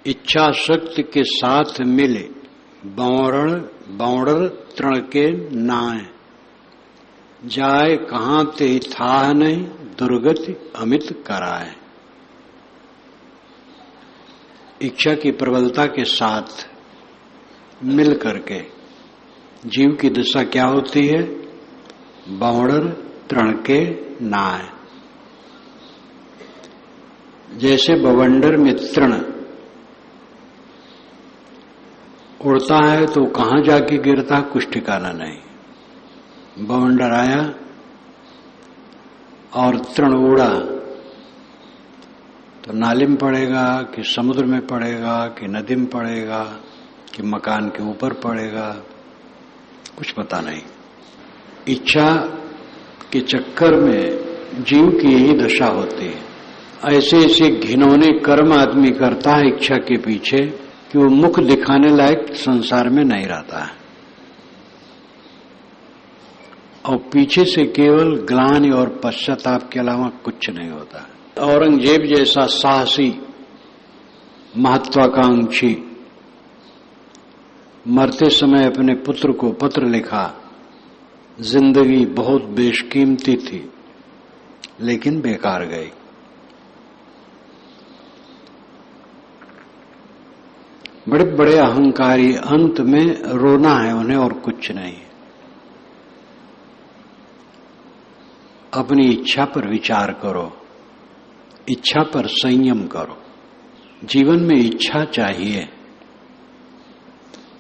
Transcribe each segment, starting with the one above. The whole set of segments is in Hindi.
इच्छा शक्ति के साथ मिले बौड़र तृण के नाय, जाए कहां ते थाह नहीं दुर्गति अमित कराए। इच्छा की प्रबलता के साथ मिल करके जीव की दशा क्या होती है? बौड़र तृण के नाय। जैसे बवंडर में तृण उड़ता है तो कहां जाके गिरता कुछ ठिकाना नहीं। बवंडर आया और तृण उड़ा तो नाली में पड़ेगा कि समुद्र में पड़ेगा कि नदी में पड़ेगा कि मकान के ऊपर पड़ेगा, कुछ पता नहीं। इच्छा के चक्कर में जीव की यही दशा होती है। ऐसे ऐसे घिनौने कर्म आदमी करता है इच्छा के पीछे कि वो मुख दिखाने लायक संसार में नहीं रहता है और पीछे से केवल ग्लानि और पश्चाताप के अलावा कुछ नहीं होता है। औरंगजेब जैसा साहसी महत्वाकांक्षी मरते समय अपने पुत्र को पत्र लिखा, जिंदगी बहुत बेशकीमती थी लेकिन बेकार गई। बड़े बड़े अहंकारी अंत में रोना है उन्हें और कुछ नहीं। अपनी इच्छा पर विचार करो, इच्छा पर संयम करो। जीवन में इच्छा चाहिए।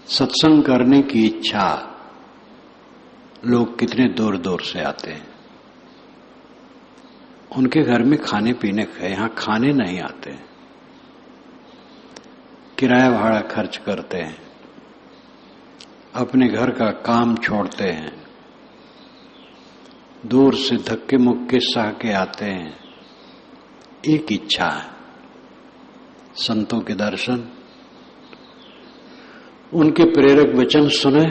सत्संग करने की इच्छा, लोग कितने दूर दूर से आते हैं। उनके घर में खाने पीने का, यहां खाने नहीं आते, किराया भाड़ा खर्च करते हैं, अपने घर का काम छोड़ते हैं, दूर से धक्के मुक्के सह के आते हैं। एक इच्छा है, संतों के दर्शन, उनके प्रेरक वचन सुने,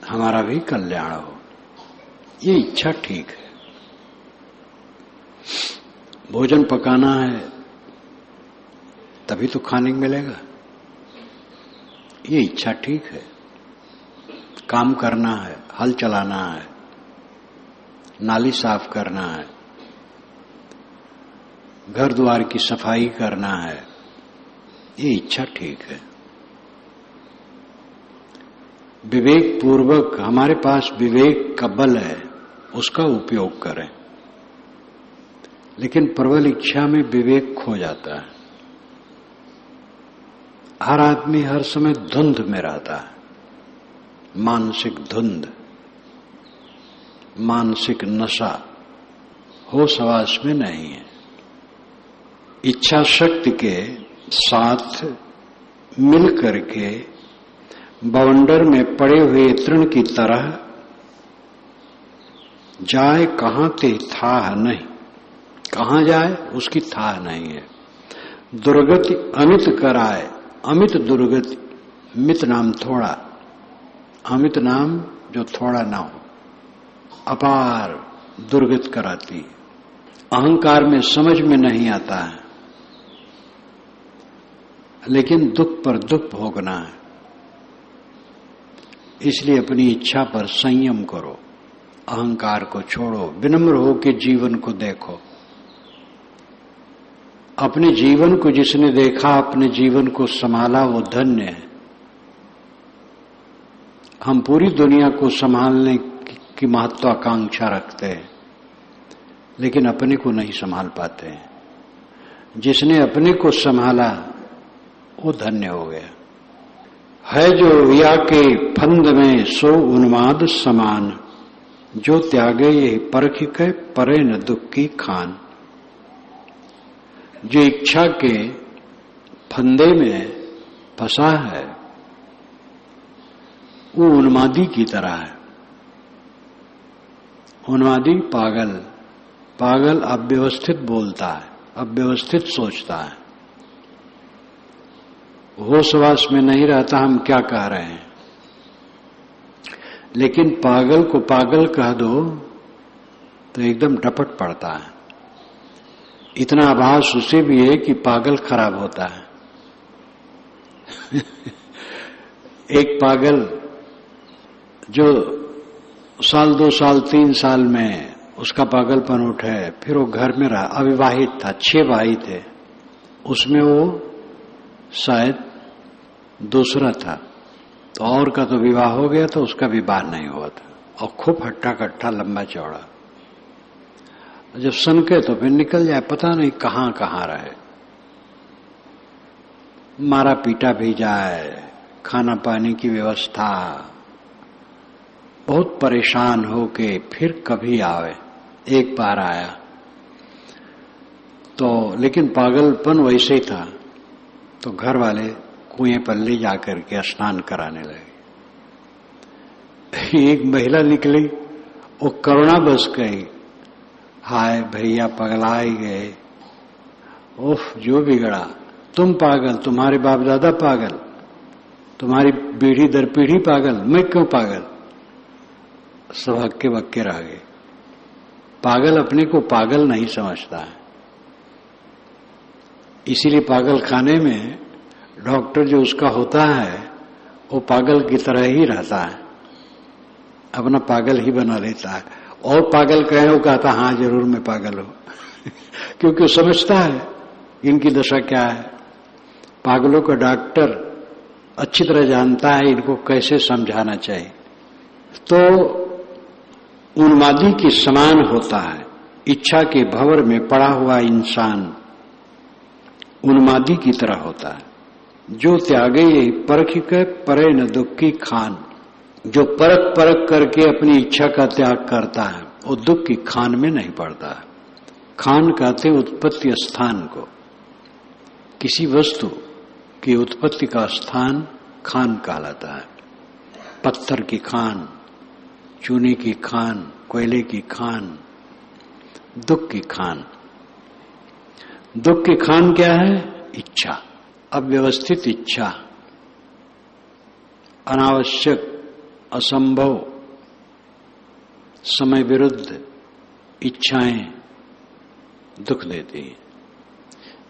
हमारा भी कल्याण हो। ये इच्छा ठीक है। भोजन पकाना है तभी तो खाने मिलेगा, ये इच्छा ठीक है। काम करना है, हल चलाना है, नाली साफ करना है, घर द्वार की सफाई करना है, ये इच्छा ठीक है। विवेक पूर्वक, हमारे पास विवेक का बल है, उसका उपयोग करें। लेकिन प्रबल इच्छा में विवेक खो जाता है। हर आदमी हर समय धुंध में रहता है, मानसिक धुंध, मानसिक नशा, होश हवास में नहीं है। इच्छा शक्ति के साथ मिल करके बवंडर में पड़े हुए तृण की तरह जाए कहां ते थाह नहीं, कहां जाए उसकी थाह नहीं है। दुर्गति अमित कराए, अमित दुर्गति, मित नाम थोड़ा, अमित नाम जो थोड़ा ना हो, अपार दुर्गति कराती। अहंकार में समझ में नहीं आता है, लेकिन दुख पर दुख भोगना है। इसलिए अपनी इच्छा पर संयम करो, अहंकार को छोड़ो, विनम्र होकर जीवन को देखो। अपने जीवन को जिसने देखा, अपने जीवन को संभाला, वो धन्य है। हम पूरी दुनिया को संभालने की महत्वाकांक्षा रखते हैं, लेकिन अपने को नहीं संभाल पाते हैं। जिसने अपने को संभाला वो धन्य हो गया। है जो रिया के फंद में सो उन्माद समान, जो त्यागे ये परख के परे न दुख की खान। जो इच्छा के फंदे में फंसा है वो उन्मादी की तरह है। उन्मादी पागल, पागल अव्यवस्थित बोलता है, अव्यवस्थित सोचता है, होश-हवास में नहीं रहता हम क्या कह रहे हैं। लेकिन पागल को पागल कह दो तो एकदम डपट पड़ता है। इतना आभास उसे भी है कि पागल खराब होता है, एक पागल जो साल 2 साल 3 साल में उसका पागलपन उठे, फिर वो घर में रहा, अविवाहित था, 6 भाई थे, उसमें वो शायद दूसरा था। तो और का तो विवाह हो गया, तो उसका विवाह नहीं हुआ था, और खूब हट्टा कट्टा लंबा चौड़ा। जब सनके तो फिर निकल जाए, पता नहीं कहां कहां रहे, मारा पीटा भी जाए, खाना पानी की व्यवस्था, बहुत परेशान होके फिर कभी आवे। एक बार आया तो, लेकिन पागलपन वैसे ही था, तो घर वाले कुएं पर ले जाकर के स्नान कराने लगे। एक महिला निकली, वो करुणा बस गई, हाय भैया पगला ही गए, उफ जो बिगड़ा, तुम पागल, तुम्हारे बाप दादा पागल, तुम्हारी पीढ़ी दर पीढ़ी पागल, मैं क्यों पागल। सब हक्के बक्के रह गए। पागल अपने को पागल नहीं समझता है, इसीलिए पागल खाने में डॉक्टर जो उसका होता है वो पागल की तरह ही रहता है, अपना पागल ही बना लेता है, और पागल कहे वो कहता हाँ जरूर मैं पागल हूं क्योंकि वो समझता है इनकी दशा क्या है। पागलों का डॉक्टर अच्छी तरह जानता है इनको कैसे समझाना चाहिए। तो उन्मादी के समान होता है, इच्छा के भंवर में पड़ा हुआ इंसान उन्मादी की तरह होता है। जो त्यागे परख के परे न दुख की खान, जो परख परख करके अपनी इच्छा का त्याग करता है वो दुख की खान में नहीं पड़ता है। खान कहते उत्पत्ति स्थान को, किसी वस्तु की उत्पत्ति का स्थान खान कहलाता है। पत्थर की खान, चूने की खान, कोयले की खान, दुख की खान। दुख की खान क्या है? इच्छा, अव्यवस्थित इच्छा, अनावश्यक, असंभव, समय विरुद्ध इच्छाएं दुख देती हैं।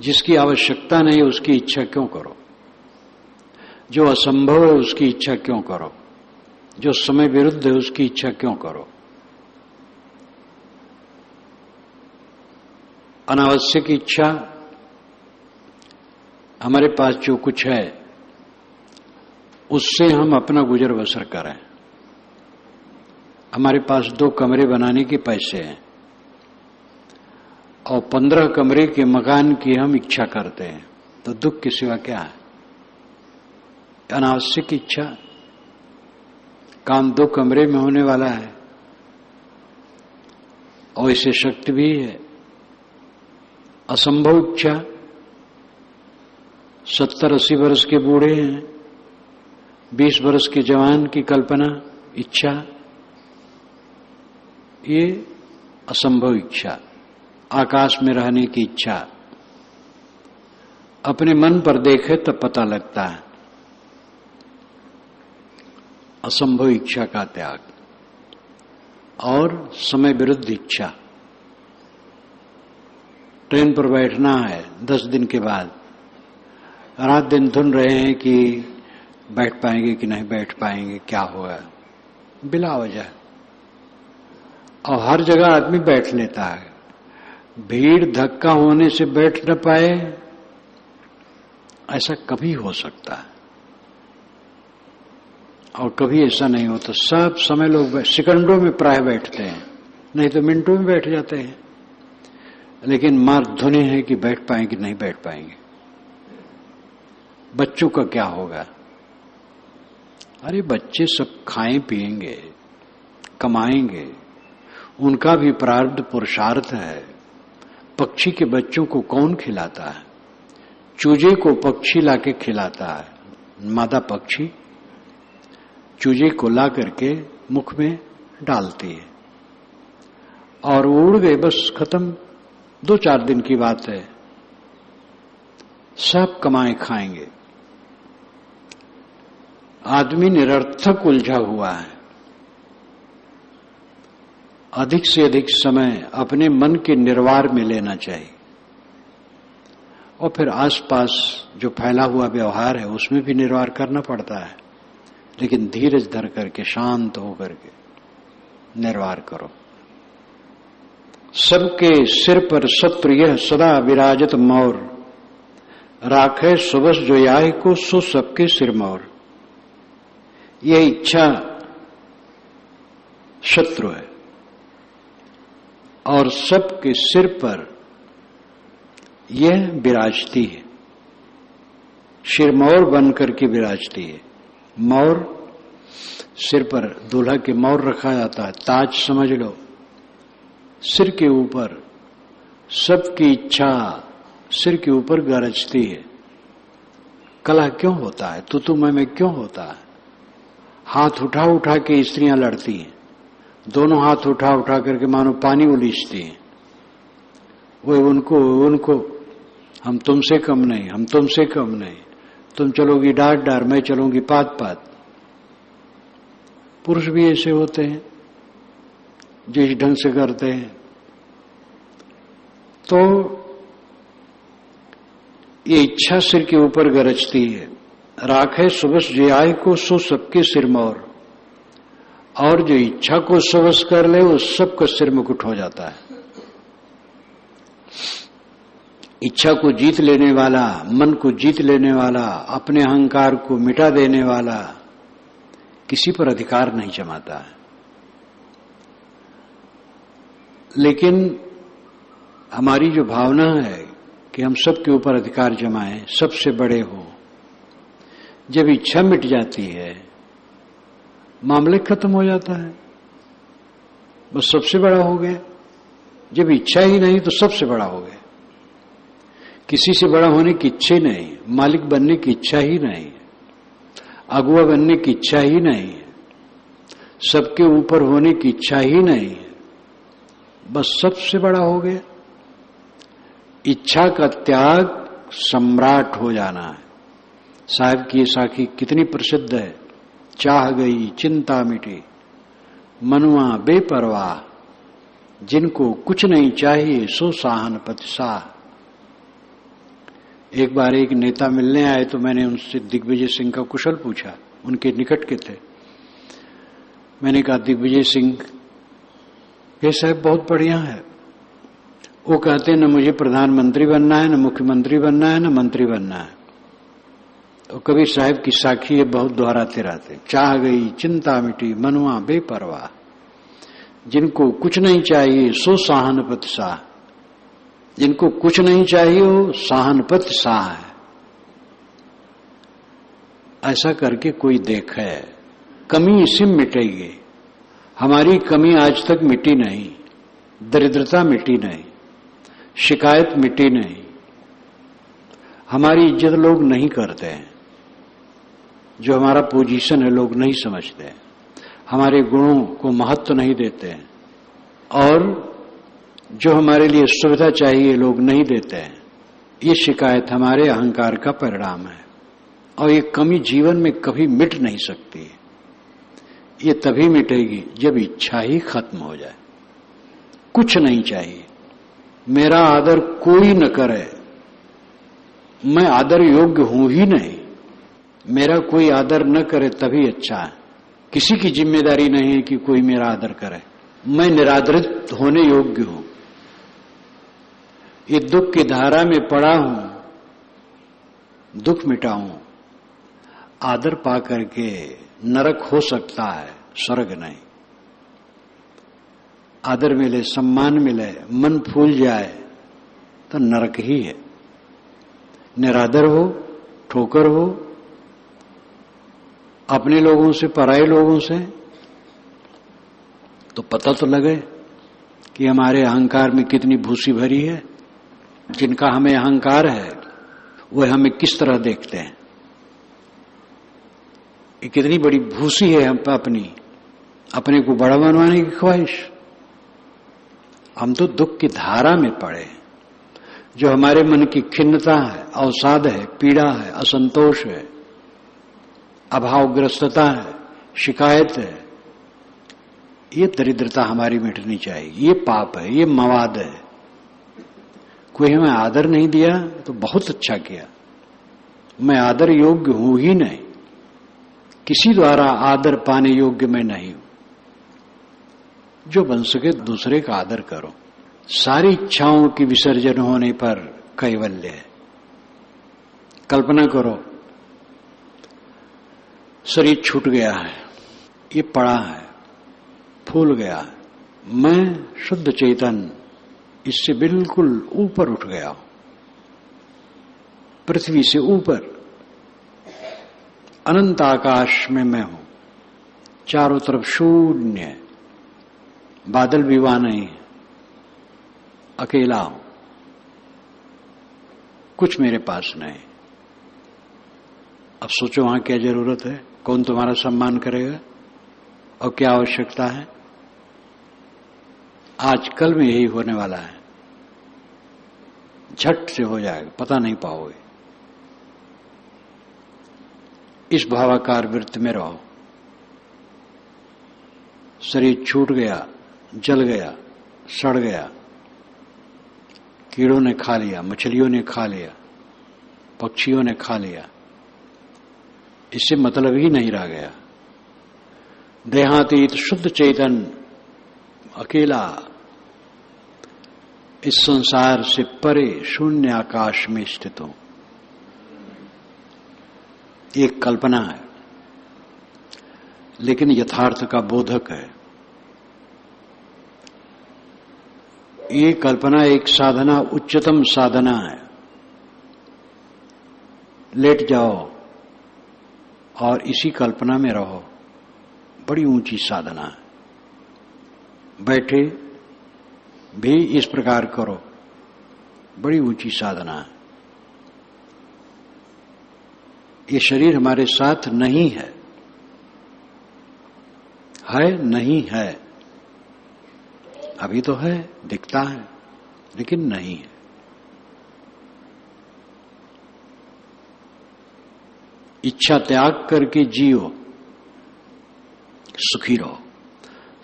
जिसकी आवश्यकता नहीं उसकी इच्छा क्यों करो, जो असंभव है उसकी इच्छा क्यों करो, जो समय विरुद्ध है उसकी इच्छा क्यों करो। अनावश्यक इच्छा, हमारे पास जो कुछ है उससे हम अपना गुजर बसर करें। हमारे पास 2 कमरे बनाने के पैसे हैं और 15 कमरे के मकान की हम इच्छा करते हैं, तो दुख के सिवा क्या है? अनावश्यक इच्छा। काम 2 कमरे में होने वाला है और इसे शक्ति भी है। असंभव इच्छा, 70-80 वर्ष के बूढ़े हैं, 20 वर्ष के जवान की कल्पना, इच्छा, ये असंभव इच्छा। आकाश में रहने की इच्छा, अपने मन पर देखे तब पता लगता है। असंभव इच्छा का त्याग। और समय विरुद्ध इच्छा, ट्रेन पर बैठना है 10 दिन के बाद, रात दिन धुन रहे हैं कि बैठ पाएंगे कि नहीं बैठ पाएंगे, क्या होगा, बिला वजह। और हर जगह आदमी बैठ लेता है, भीड़ धक्का होने से बैठ न पाए ऐसा कभी हो सकता है, और कभी ऐसा नहीं होता। सब समय लोग सेकंडों में प्राय बैठते हैं, नहीं तो मिनटों में बैठ जाते हैं, लेकिन मार्ग धुने हैं कि बैठ पाएंगे कि नहीं बैठ पाएंगे। बच्चों का क्या होगा? अरे बच्चे सब खाएं पिएंगे, कमाएंगे, उनका भी प्रारब्ध पुरुषार्थ है। पक्षी के बच्चों को कौन खिलाता है? चूजे को पक्षी लाके खिलाता है, मादा पक्षी चूजे को ला करके मुख में डालती है और उड़ गए, बस खत्म, 2-4 दिन की बात है, सब कमाए खाएंगे। आदमी निरर्थक उलझा हुआ है। अधिक से अधिक समय अपने मन के निर्वार में लेना चाहिए। और फिर आसपास जो फैला हुआ व्यवहार है उसमें भी निर्वाह करना पड़ता है, लेकिन धीरज धर करके शांत होकर के निर्वाह करो। सबके सिर पर शत्रु यह सदा विराजत मौर, राखे सुबस जो याह को सो सबके सिर मौर। यह इच्छा शत्रु है और सबके सिर पर यह विराजती है, शिरमौर बन करके विराजती है। मौर सिर पर दूल्हा के मौर रखा जाता है, ताज समझ लो। सिर के ऊपर सबकी इच्छा सिर के ऊपर गरजती है। कलह क्यों होता है, तू मैं क्यों होता है? हाथ उठा उठा के स्त्रियां लड़ती हैं, दोनों हाथ उठा उठा करके मानो पानी उलीचती हैं। वो उनको हम तुमसे कम नहीं, हम तुमसे कम नहीं, तुम चलोगी डार डार, मैं चलूंगी पात पात। पुरुष भी ऐसे होते हैं जिस ढंग से करते हैं। तो ये इच्छा सिर के ऊपर गरजती है। राखे सुबस जियाय को सो सबके सिर मौर, और जो इच्छा को सुबस कर ले वो सबका सिर मुकुट हो जाता है। इच्छा को जीत लेने वाला, मन को जीत लेने वाला, अपने अहंकार को मिटा देने वाला किसी पर अधिकार नहीं जमाता है। लेकिन हमारी जो भावना है कि हम सबके ऊपर अधिकार जमाएं, सबसे बड़े हो, जब इच्छा मिट जाती है मामले खत्म हो जाता है। बस सबसे बड़ा हो गया। जब इच्छा ही नहीं तो सबसे बड़ा हो गया। किसी से बड़ा होने की इच्छा ही नहीं, मालिक बनने की इच्छा ही नहीं, अगुआ बनने की इच्छा ही नहीं, सबके ऊपर होने की इच्छा ही नहीं, बस सबसे बड़ा हो गया। इच्छा का त्याग सम्राट हो जाना है। साहब की ये साखी कितनी प्रसिद्ध है। चाह गई चिंता मिटी, मनुआ बेपरवाह, जिनको कुछ नहीं चाहिए सो साहनपति साह। एक बार एक नेता मिलने आए तो मैंने उनसे दिग्विजय सिंह का कुशल पूछा, उनके निकट के थे। मैंने कहा दिग्विजय सिंह ये साहब बहुत बढ़िया है। वो कहते न मुझे प्रधानमंत्री बनना है, न मुख्यमंत्री बनना है, न मंत्री बनना है। तो कबीर साहब की साखी ये बहुत दोहराते रहते। चाह गई चिंता मिटी, मनुआ बेपरवाह, जिनको कुछ नहीं चाहिए सो साहनपति साह। जिनको कुछ नहीं चाहिए वो साहनपति साह है। ऐसा करके कोई देखे, कमी इसी मिटेगी। हमारी कमी आज तक मिटी नहीं, दरिद्रता मिटी नहीं, शिकायत मिटी नहीं, हमारी इज्जत लोग नहीं करते हैं, जो हमारा पोजीशन है लोग नहीं समझते, हमारे गुणों को महत्व नहीं देते हैं, और जो हमारे लिए सुविधा चाहिए लोग नहीं देते हैं। ये शिकायत हमारे अहंकार का परिणाम है, और ये कमी जीवन में कभी मिट नहीं सकती। ये तभी मिटेगी जब इच्छा ही खत्म हो जाए। कुछ नहीं चाहिए, मेरा आदर कोई न करे, मैं आदर योग्य हूं ही नहीं, मेरा कोई आदर न करे तभी अच्छा है। किसी की जिम्मेदारी नहीं है कि कोई मेरा आदर करे, मैं निरादरित होने योग्य हूं। ये दुख की धारा में पड़ा हूं, दुख मिटाऊं। आदर पा करके नरक हो सकता है, स्वर्ग नहीं। आदर मिले, सम्मान मिले, मन फूल जाए तो नरक ही है। निरादर हो, ठोकर हो, अपने लोगों से, पराये लोगों से, तो पता तो लगे कि हमारे अहंकार में कितनी भूसी भरी है। जिनका हमें अहंकार है वह हमें किस तरह देखते हैं। ये कितनी बड़ी भूसी है हम पे अपने को बड़ा बनवाने की ख्वाहिश। हम तो दुख की धारा में पड़े। जो हमारे मन की खिन्नता है, अवसाद है, पीड़ा है, असंतोष है, अभावग्रस्तता है, शिकायत है, ये दरिद्रता हमारी मिटनी चाहिए। ये पाप है, ये मवाद है। कोई हमें आदर नहीं दिया तो बहुत अच्छा किया, मैं आदर योग्य हूं ही नहीं, किसी द्वारा आदर पाने योग्य मैं नहीं हूं। जो बन सके दूसरे का आदर करो। सारी इच्छाओं की विसर्जन होने पर कैवल्य है। कल्पना करो शरीर छूट गया है, ये पड़ा है, फूल गया है, मैं शुद्ध चेतन इससे बिल्कुल ऊपर उठ गया हूं, पृथ्वी से ऊपर अनंत आकाश में मैं हूं, चारों तरफ शून्य, बादल भी वहां नहीं, अकेला हूं, कुछ मेरे पास नहीं। अब सोचो वहां क्या जरूरत है, कौन तुम्हारा सम्मान करेगा और क्या आवश्यकता है। आजकल में यही होने वाला है, झट से हो जाएगा, पता नहीं पाओगे। इस भावाकार वृत्ति में रहो। शरीर छूट गया, जल गया, सड़ गया, कीड़ों ने खा लिया, मछलियों ने खा लिया, पक्षियों ने खा लिया, इससे मतलब ही नहीं रह गया। देहातीत शुद्ध चेतन अकेला इस संसार से परे शून्य आकाश में स्थित हूं। एक कल्पना है, लेकिन यथार्थ का बोधक है। ये कल्पना एक साधना, उच्चतम साधना है। लेट जाओ और इसी कल्पना में रहो, बड़ी ऊंची साधना है। बैठे भी इस प्रकार करो, बड़ी ऊंची साधना है। ये शरीर हमारे साथ नहीं है, नहीं है, अभी तो है, दिखता है, लेकिन नहीं है। इच्छा त्याग करके जियो, सुखी रहो।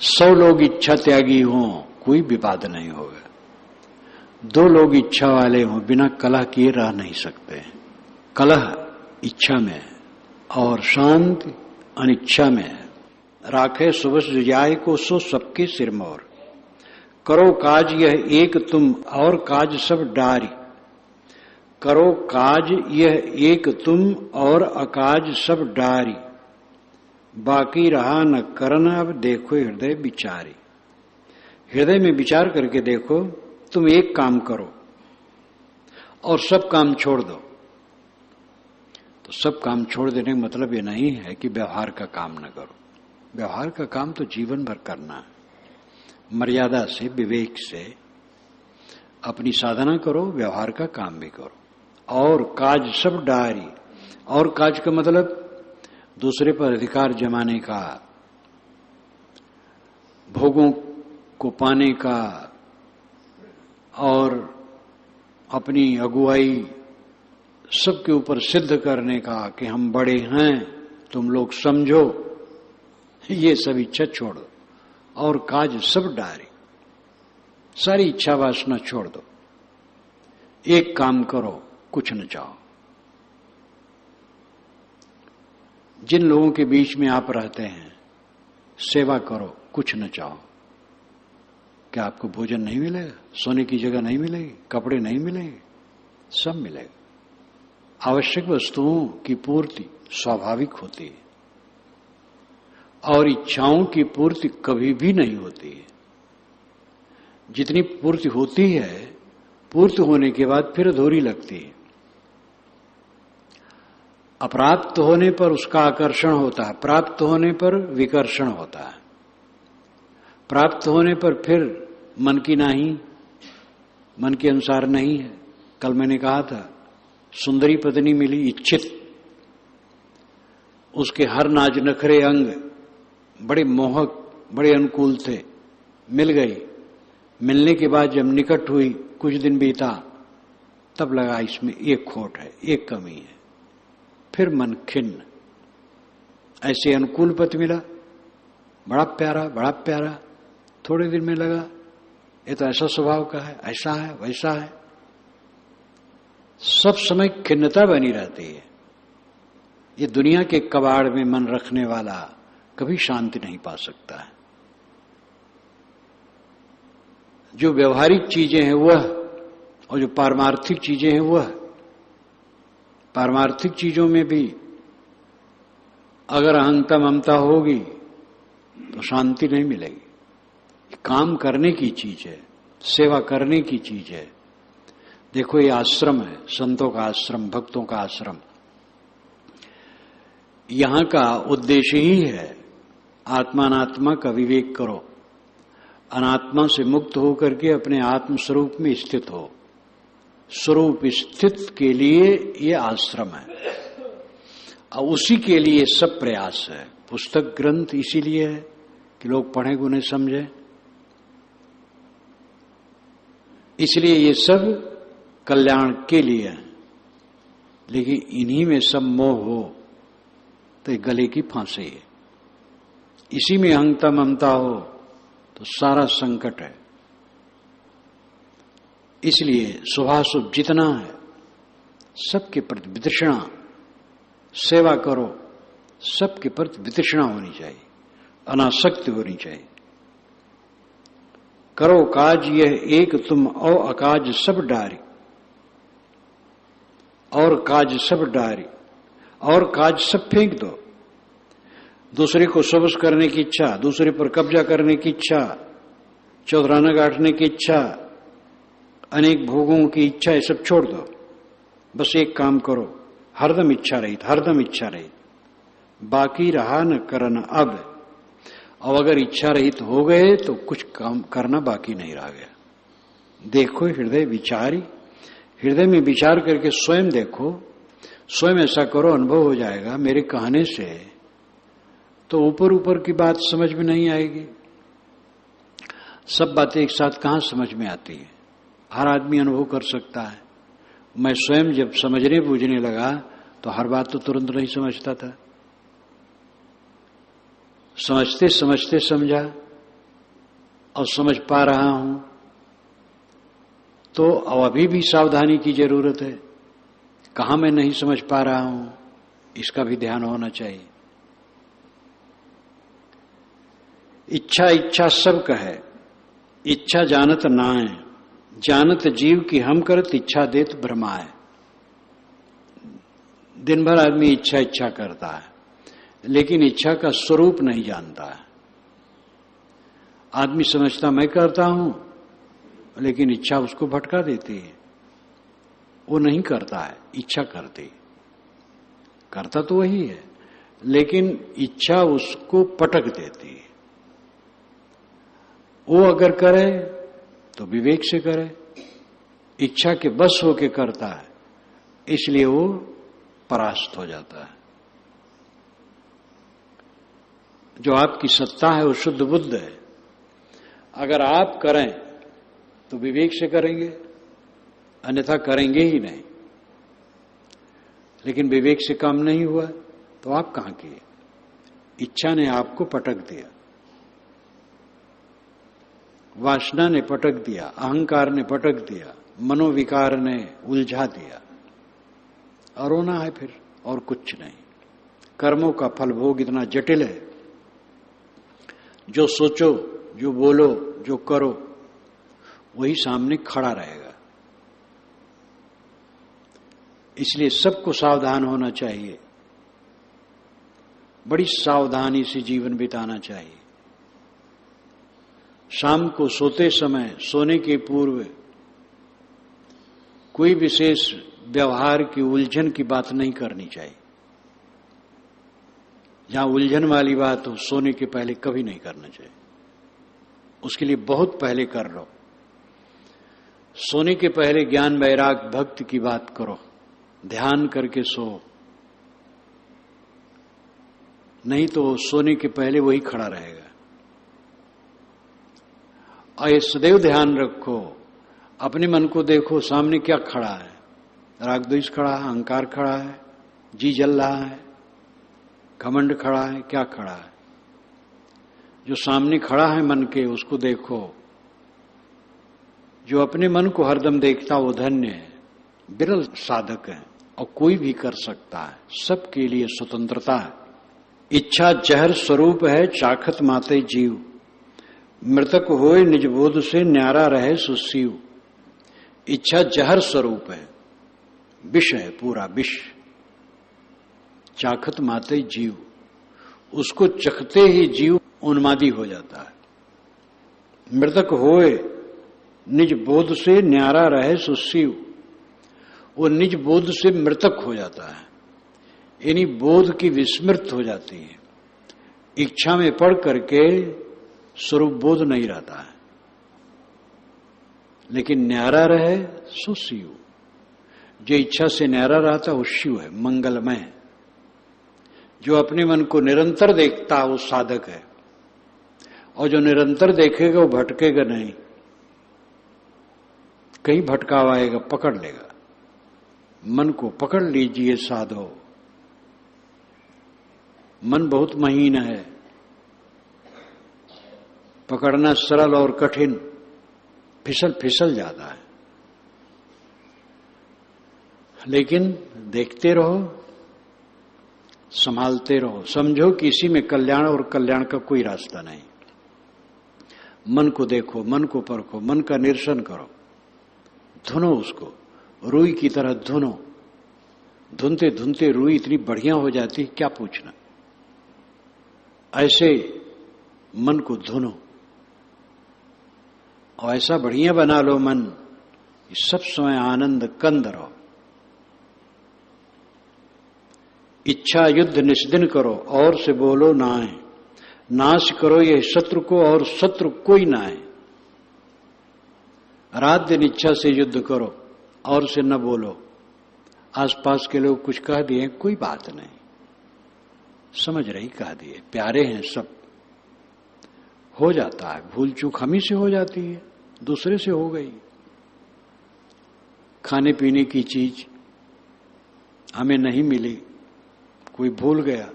100 लोग इच्छा त्यागी हों, कोई विवाद नहीं होगा। 2 लोग इच्छा वाले हों, बिना कलह किए रह नहीं सकते। कलह इच्छा में है और शांति अनिच्छा में है। राखे सुबस जाय को सो सबके सिर मोर, करो काज यह एक तुम और काज सब डारी। करो काज यह एक तुम और अकाज सब डारी। बाकी रहा न करना, अब देखो हृदय विचारी। हृदय में विचार करके देखो, तुम एक काम करो और सब काम छोड़ दो। तो सब काम छोड़ देने का मतलब ये नहीं है कि व्यवहार का काम न करो। व्यवहार का काम तो जीवन भर करना है। मर्यादा से, विवेक से अपनी साधना करो, व्यवहार का काम भी करो। और काज सब डारी, और काज का मतलब दूसरे पर अधिकार जमाने का, भोगों को पाने का और अपनी अगुवाई सबके ऊपर सिद्ध करने का कि हम बड़े हैं, तुम लोग समझो, ये सब इच्छा छोड़ो। और काज सब डारी, सारी इच्छा वासना छोड़ दो। एक काम करो, कुछ न चाहो। जिन लोगों के बीच में आप रहते हैं, सेवा करो, कुछ न चाहो। क्या आपको भोजन नहीं मिलेगा? सोने की जगह नहीं मिलेगी? कपड़े नहीं मिलेंगे? सब मिलेगा। आवश्यक वस्तुओं की पूर्ति स्वाभाविक होती है और इच्छाओं की पूर्ति कभी भी नहीं होती है। जितनी पूर्ति होती है, पूर्ति होने के बाद फिर अधूरी लगती है। अप्राप्त होने पर उसका आकर्षण होता है, प्राप्त होने पर विकर्षण होता है। प्राप्त होने पर फिर मन की नहीं, मन के अनुसार नहीं है। कल मैंने कहा था, सुंदरी पत्नी मिली इच्छित, उसके हर नाज नखरे अंग बड़े मोहक, बड़े अनुकूल थे, मिल गई। मिलने के बाद जब निकट हुई, कुछ दिन बीता, तब लगा इसमें एक खोट है, एक कमी है। फिर मन खिन्न। ऐसे अनुकूल पति मिला, बड़ा प्यारा, बड़ा प्यारा। थोड़े दिन में लगा ये तो ऐसा स्वभाव का है, ऐसा है, वैसा है। सब समय खिन्नता बनी रहती है। ये दुनिया के कबाड़ में मन रखने वाला कभी शांति नहीं पा सकता है। जो व्यवहारिक चीजें हैं वह, और जो पारमार्थिक चीजें हैं वह। पारमार्थिक चीजों में भी अगर अहंता ममता होगी तो शांति नहीं मिलेगी। काम करने की चीज है, सेवा करने की चीज है। देखो ये आश्रम है, संतों का आश्रम, भक्तों का आश्रम। यहां का उद्देश्य ही है आत्मा अनात्मा का विवेक करो, अनात्मा से मुक्त होकर के अपने आत्म स्वरूप में स्थित हो। स्वरूप स्थित के लिए ये आश्रम है और उसी के लिए सब प्रयास है। पुस्तक ग्रंथ इसीलिए है कि लोग पढ़ें, उन्हें समझें। इसलिए ये सब कल्याण के लिए है। लेकिन इन्हीं में सब मोह हो तो ये गले की फांसी है। इसी में अहंता ममता हो तो सारा संकट है। इसलिए शुभाशुभ जितना है सबके प्रति वितृष्णा, सेवा करो, सबके प्रति वितृष्णा होनी चाहिए, अनासक्ति होनी चाहिए। करो काज यह एक तुम और अकाज सब डारी, और काज सब डारी, और काज सब फेंक दो। दूसरे को सबस करने की इच्छा, दूसरे पर कब्जा करने की इच्छा, चौधराना गांठने की इच्छा, अनेक भोगों की इच्छा, ये सब छोड़ दो। बस एक काम करो, हरदम इच्छा रहित, हरदम इच्छा रहित। बाकी रहा न करना अब। और अगर इच्छा रहित हो गए तो कुछ काम करना बाकी नहीं रह गया। देखो हृदय विचारी, हृदय में विचार करके स्वयं देखो, स्वयं ऐसा करो, अनुभव हो जाएगा। मेरे कहने से तो ऊपर ऊपर की बात समझ में नहीं आएगी। सब बातें एक साथ कहां समझ में आती है। हर आदमी अनुभव कर सकता है। मैं स्वयं जब समझने बूझने लगा तो हर बात तो तुरंत नहीं समझता था। समझते समझते समझा और समझ पा रहा हूं। तो अब अभी भी सावधानी की जरूरत है। कहां मैं नहीं समझ पा रहा हूं, इसका भी ध्यान होना चाहिए। इच्छा इच्छा सब कहे, इच्छा जानत नाय, जानत जीव की हम करत इच्छा देत भ्रमाए। दिन भर आदमी इच्छा इच्छा करता है, लेकिन इच्छा का स्वरूप नहीं जानता है। आदमी समझता मैं करता हूं, लेकिन इच्छा उसको भटका देती है। वो नहीं करता है, इच्छा करती। करता तो वही है, लेकिन इच्छा उसको पटक देती है। वो अगर करे तो विवेक से करे। इच्छा के बस होके करता है, इसलिए वो परास्त हो जाता है। जो आपकी सत्ता है वो शुद्ध बुद्ध है। अगर आप करें तो विवेक से करेंगे, अन्यथा करेंगे ही नहीं। लेकिन विवेक से काम नहीं हुआ तो आप कहां किए? इच्छा ने आपको पटक दिया, वासना ने पटक दिया, अहंकार ने पटक दिया, मनोविकार ने उलझा दिया। और रोना है फिर, और कुछ नहीं। कर्मों का फल भोग इतना जटिल है। जो सोचो, जो बोलो, जो करो, वही सामने खड़ा रहेगा। इसलिए सबको सावधान होना चाहिए, बड़ी सावधानी से जीवन बिताना चाहिए। शाम को सोते समय, सोने के पूर्व कोई विशेष व्यवहार की उलझन की बात नहीं करनी चाहिए। जहां उलझन वाली बात हो, सोने के पहले कभी नहीं करना चाहिए। उसके लिए बहुत पहले कर लो। सोने के पहले ज्ञान वैराग भक्ति की बात करो, ध्यान करके सो। नहीं तो सोने के पहले वही खड़ा रहेगा। और ये सदैव ध्यान रखो, अपने मन को देखो, सामने क्या खड़ा है। राग द्वेष खड़ा है, अहंकार खड़ा है, जी जल रहा है, घमंड खड़ा है, क्या खड़ा है? जो सामने खड़ा है मन के, उसको देखो। जो अपने मन को हरदम देखता वो धन्य है। विरल साधक हैं और कोई भी कर सकता है, सबके लिए स्वतंत्रता है। इच्छा जहर स्वरूप है चाखत माते जीव, मृतक होए निज बोध से न्यारा रहे सुशिव। इच्छा जहर स्वरूप है, विष है, पूरा विष। चाखत माते जीव, उसको चखते ही जीव उन्मादी हो जाता है। मृतक होए निज बोध से न्यारा रहे सुशिव, वो निज बोध से मृतक हो जाता है, यानी बोध की विस्मृत हो जाती है। इच्छा में पड़ करके स्वरूप बोध नहीं रहता है, लेकिन न्यारा रहे सो शिव। जो इच्छा से न्यारा रहता है वो शिव है, मंगलमय है। जो अपने मन को निरंतर देखता है वो साधक है, और जो निरंतर देखेगा वो भटकेगा नहीं। कहीं भटकाव आएगा पकड़ लेगा। मन को पकड़ लीजिए साधो, मन बहुत महीन है, पकड़ना सरल और कठिन, फिसल जाता है। लेकिन देखते रहो, संभालते रहो। समझो कि इसी में कल्याण और कल्याण का कोई रास्ता नहीं। मन को देखो, मन को परखो, मन का निरीक्षण करो, धुनो उसको, रुई की तरह धुनो। धुनते धुनते रुई इतनी बढ़िया हो जाती, क्या पूछना। ऐसे मन को धुनो और ऐसा बढ़िया बना लो मन, सब समय आनंद कंद रहो। इच्छा युद्ध निस्दिन करो और से बोलो नाए, नाश करो ये शत्रु को और शत्रु कोई ना है। रात दिन इच्छा से युद्ध करो और से न बोलो। आसपास के लोग कुछ कह दिए, कोई बात नहीं, समझ रही कह दिए, प्यारे हैं सब, हो जाता है। भूल चूक हम ही से हो जाती है, दूसरे से हो गई। खाने पीने की चीज हमें नहीं मिली, कोई भूल गया,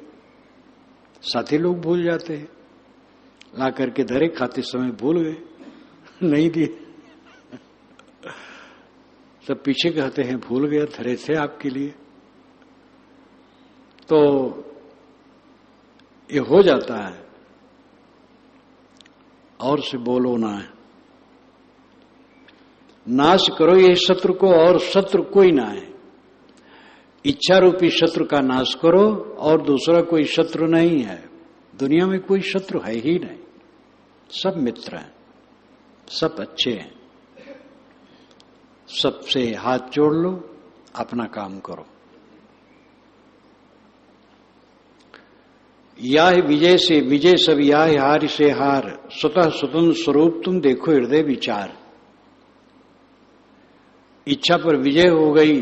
साथी लोग भूल जाते हैं, ला करके धरे, खाते समय भूल गए, नहीं दिए। सब पीछे कहते हैं भूल गया, धरे थे आपके लिए। तो ये हो जाता है। और से बोलो ना है, नाश करो ये शत्रु को और शत्रु कोई ना है। इच्छा रूपी शत्रु का नाश करो और दूसरा कोई शत्रु नहीं है। दुनिया में कोई शत्रु है ही नहीं, सब मित्र हैं, सब अच्छे हैं। सबसे हाथ जोड़ लो, अपना काम करो। या विजय से विजय सब, या हार से हार, स्वतः स्वतंत्र स्वरूप तुम देखो हृदय विचार। इच्छा पर विजय हो गई,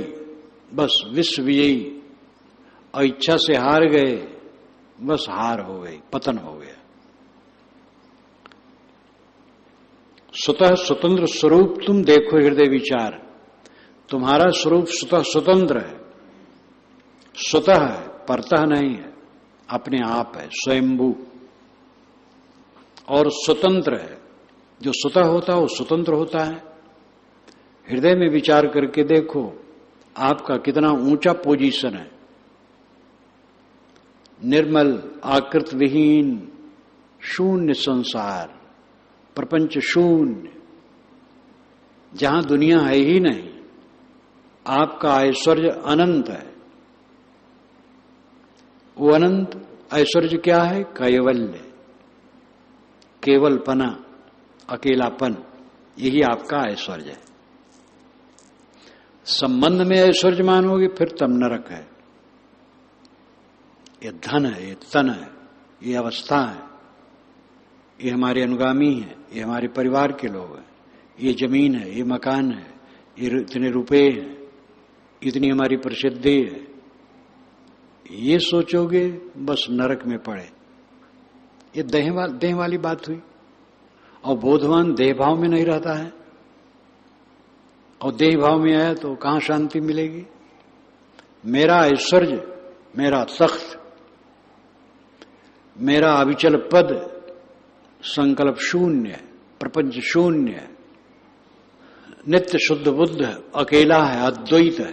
बस विश्व विजयी, और इच्छा से हार गए, बस हार हो गई, पतन हो गया। स्वतः स्वतंत्र स्वरूप तुम देखो हृदय विचार। तुम्हारा स्वरूप स्वतः स्वतंत्र है, स्वतः है, परतः नहीं है, अपने आप है, स्वयंभू और स्वतंत्र है। जो स्वतः होता है वो स्वतंत्र होता है। हृदय में विचार करके देखो आपका कितना ऊंचा पोजीशन है। निर्मल, आकृत विहीन, शून्य संसार, प्रपंच शून्य, जहां दुनिया है ही नहीं। आपका ऐश्वर्य अनंत है। वो अनंत ऐश्वर्य क्या है? कैवल्य, केवलपना, अकेलापन, यही आपका ऐश्वर्य है। संबंध में ऐश्वर्य मानोगे फिर तब नरक है। ये धन है, ये तन है, ये अवस्था है, ये हमारे अनुगामी है, ये हमारे परिवार के लोग हैं, ये जमीन है, ये मकान है, ये इतने रुपए हैं, इतनी हमारी प्रसिद्धि है। ये सोचोगे बस नरक में पड़े। ये देह वाली बात हुई। और बोधवान देह भाव में नहीं रहता है, और देह भाव में आया तो कहां शांति मिलेगी? मेरा ऐश्वर्य, मेरा तख्त, मेरा अविचल पद, संकल्प शून्य, प्रपंच शून्य, नित्य शुद्ध बुद्ध है, अकेला है, अद्वैत है।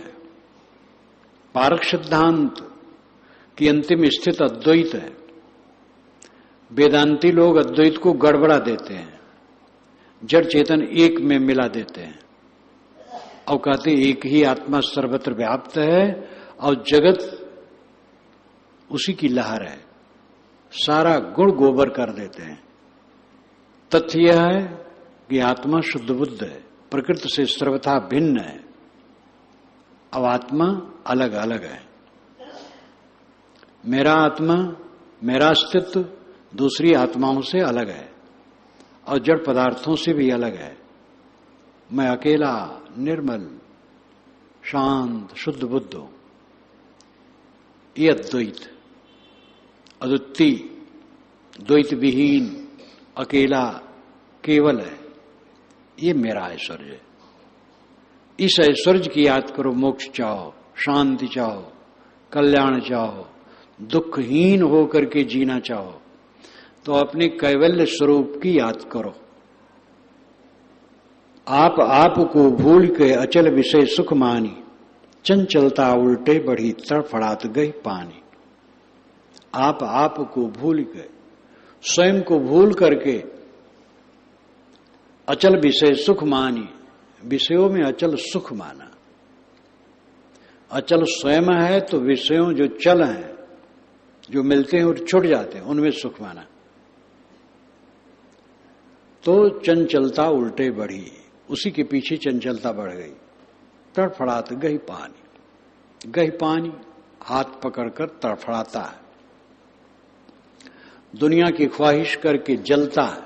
पारक सिद्धांत की अंतिम स्थिति अद्वैत है। वेदांती लोग अद्वैत को गड़बड़ा देते हैं, जड़ चेतन एक में मिला देते हैं और कहते एक ही आत्मा सर्वत्र व्याप्त है और जगत उसी की लहर है। सारा गुण गोबर कर देते हैं। तथ्य यह है कि आत्मा शुद्ध बुद्ध है, प्रकृति से सर्वथा भिन्न है। अब आत्मा अलग अलग है। मेरा आत्मा, मेरा अस्तित्व दूसरी आत्माओं से अलग है और जड़ पदार्थों से भी अलग है। मैं अकेला, निर्मल, शांत, शुद्ध बुद्ध हूं। ये अद्वैत, अद्वितीय, द्वैत विहीन, अकेला, केवल है। ये मेरा ऐश्वर्य है। इस ऐश्वर्य की याद करो। मोक्ष चाहो, शांति चाहो, कल्याण चाहो, दुखहीन होकर के जीना चाहो तो अपने कैवल्य स्वरूप की याद करो। आप को भूल के अचल विषय सुख मानी, चंचलता उल्टे बढ़ी तड़फड़ात गई पानी। आप को भूल के, स्वयं को भूल करके अचल विषय सुख मानी, विषयों में अचल सुख माना। अचल स्वयं है तो विषयों जो चल हैं, जो मिलते हैं और छूट जाते हैं, उनमें सुख माना। तो चंचलता उल्टे बढ़ी, उसी के पीछे चंचलता बढ़ गई। तड़फड़ात गई पानी, गई पानी हाथ पकड़कर तड़फड़ाता है। दुनिया की ख्वाहिश करके जलता है।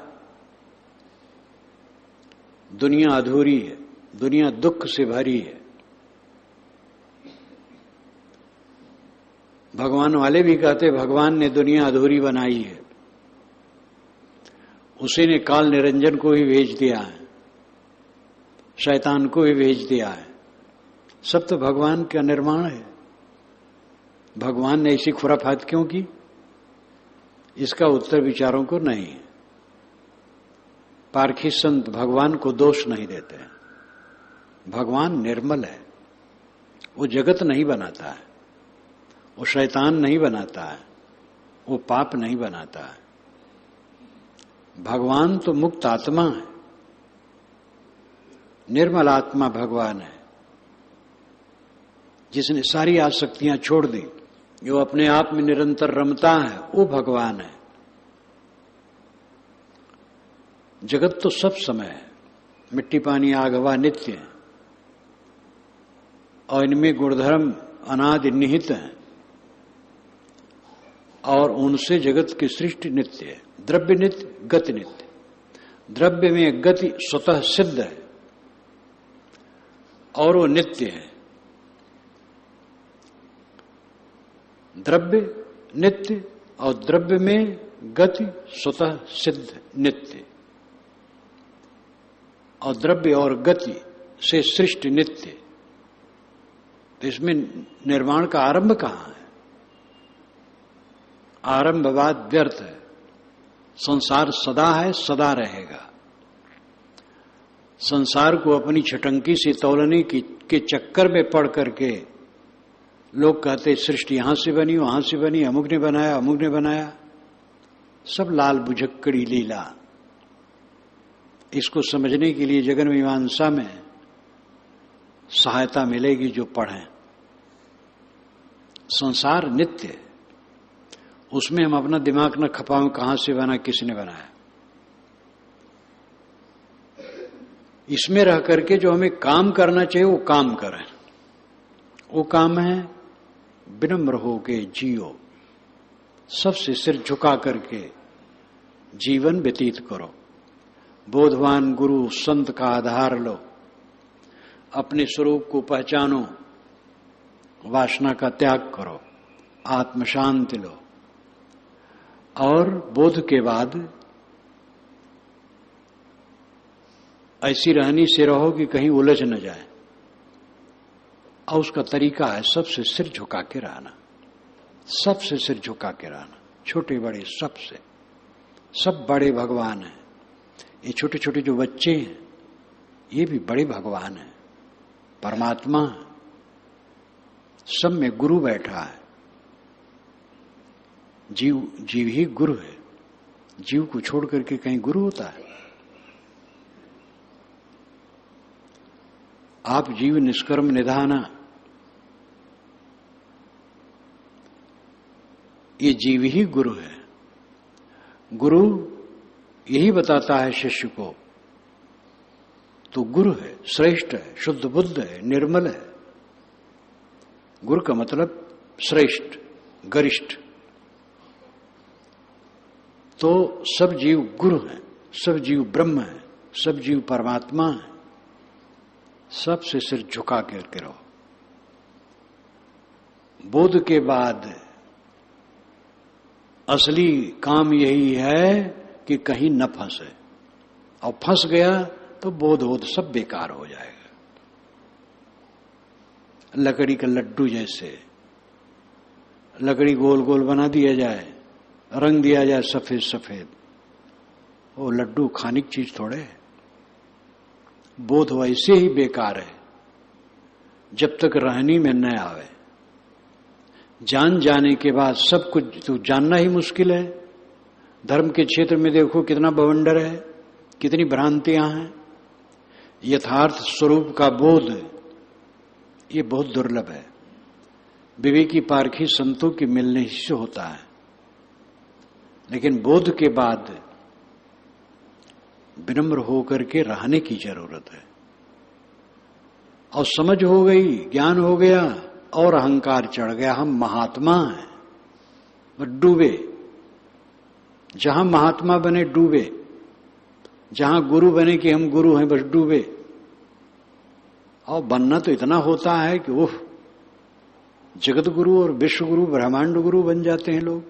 दुनिया अधूरी है, दुनिया दुख से भरी है। भगवान वाले भी कहते भगवान ने दुनिया अधूरी बनाई है। उसी ने काल निरंजन को भी भेज दिया है, शैतान को भी भेज दिया है। सब तो भगवान का निर्माण है। भगवान ने ऐसी खुराफात क्यों की? इसका उत्तर विचारों को नहीं है। पारखी संत भगवान को दोष नहीं देते। भगवान निर्मल है। वो जगत नहीं बनाता है, वो शैतान नहीं बनाता है, वो पाप नहीं बनाता है। भगवान तो मुक्त आत्मा है, निर्मल आत्मा भगवान है, जिसने सारी आसक्तियां छोड़ दी, जो अपने आप में निरंतर रमता है, वो भगवान है। जगत तो सब समय है। मिट्टी पानी आग हवा नित्य है और इनमें गुणधर्म अनादि निहित है और उनसे जगत की सृष्टि नित्य है। द्रव्य नित्य, गति नित्य। द्रव्य में गति स्वतः सिद्ध है और वो नित्य है। द्रव्य नित्य और द्रव्य में गति स्वतः सिद्ध नित्य, और द्रव्य और गति से सृष्टि नित्य। तो इसमें निर्माण का आरंभ कहां है? आरंभवाद व्यर्थ है। संसार सदा है, सदा रहेगा। संसार को अपनी छटंकी से तौलने के चक्कर में पड़ करके लोग कहते सृष्टि यहां से बनी, वहां से बनी, अमुक ने बनाया, अमुक ने बनाया। सब लाल बुझक्कड़ी लीला। इसको समझने के लिए जगन मीमांसा में सहायता मिलेगी जो पढ़ें। संसार नित्य है, उसमें हम अपना दिमाग न खपाएं कहां से बना, किसने बनाया। इसमें रह करके जो हमें काम करना चाहिए वो काम करें। वो काम है विनम्र होके जियो, सबसे सिर झुका करके जीवन व्यतीत करो। बोधवान गुरु संत का आधार लो, अपने स्वरूप को पहचानो, वासना का त्याग करो, आत्म शांति लो और बोध के बाद ऐसी रहनी से रहो कि कहीं उलझ न जाए। और उसका तरीका है सबसे सिर झुका के रहना, सबसे सिर झुका के रहना, छोटे बड़े सबसे। सब बड़े भगवान हैं। ये छोटे छोटे जो बच्चे हैं ये भी बड़े भगवान है, परमात्मा सब में गुरु बैठा है। जीव ही गुरु है। जीव को छोड़ करके कहीं गुरु होता है? आप जीव निष्कर्म निधाना, ये जीव ही गुरु है। गुरु यही बताता है शिष्य को, तो गुरु है, श्रेष्ठ है, शुद्ध बुद्ध है, निर्मल है। गुरु का मतलब श्रेष्ठ, गरिष्ठ। तो सब जीव गुरु हैं, सब जीव ब्रह्म है, सब जीव परमात्मा है। सबसे सिर झुका करके रहो। बोध के बाद असली काम यही है कि कहीं न फंसे, और फंस गया तो बोध बोध सब बेकार हो जाएगा। लकड़ी का लड्डू जैसे, लकड़ी गोल गोल बना दिया जाए, रंग दिया जाए सफेद सफेद, वो लड्डू खाने की चीज थोड़े है। बोध वैसे ही बेकार है जब तक रहनी में न आवे। जान जाने के बाद सब कुछ तो जानना ही मुश्किल है। धर्म के क्षेत्र में देखो कितना बवंडर है, कितनी भ्रांतियां हैं। यथार्थ स्वरूप का बोध ये बहुत दुर्लभ है। विवेकी पारखी संतों के मिलने से होता है, लेकिन बोध के बाद विनम्र होकर के रहने की जरूरत है। और समझ हो गई, ज्ञान हो गया और अहंकार चढ़ गया, हम महात्मा हैं, बस डूबे। जहां महात्मा बने डूबे, जहां गुरु बने कि हम गुरु हैं, बस डूबे। और बनना तो इतना होता है कि ओह, जगत गुरु और विश्व गुरु, ब्रह्मांड गुरु बन जाते हैं लोग।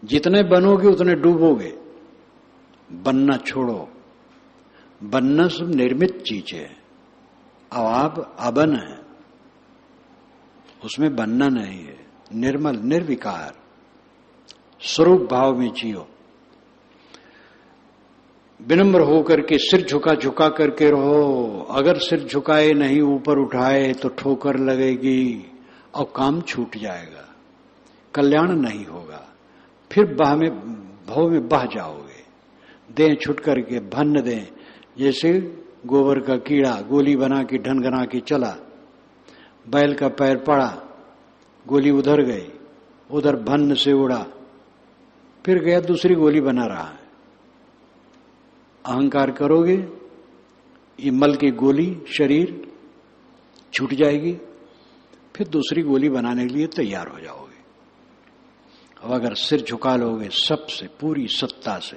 जितने बनोगे उतने डूबोगे। बनना छोड़ो। बनना सब निर्मित चीज है, और आप अबन है, उसमें बनना नहीं है। निर्मल निर्विकार स्वरूप भाव में जियो। विनम्र होकर के सिर झुका झुका करके रहो। अगर सिर झुकाए नहीं, ऊपर उठाए तो ठोकर लगेगी और काम छूट जाएगा, कल्याण नहीं होगा। फिर भाव में बह जाओगे। दें छुट करके भन्न दें, जैसे गोबर का कीड़ा गोली बना के ढनगना के चला, बैल का पैर पड़ा, गोली उधर गई, उधर भन्न से उड़ा, फिर गया दूसरी गोली बना रहा है। अहंकार करोगे, ये मल की गोली शरीर छूट जाएगी, फिर दूसरी गोली बनाने के लिए तैयार हो जाओगे। अब अगर सिर झुका लोगे सबसे, पूरी सत्ता से,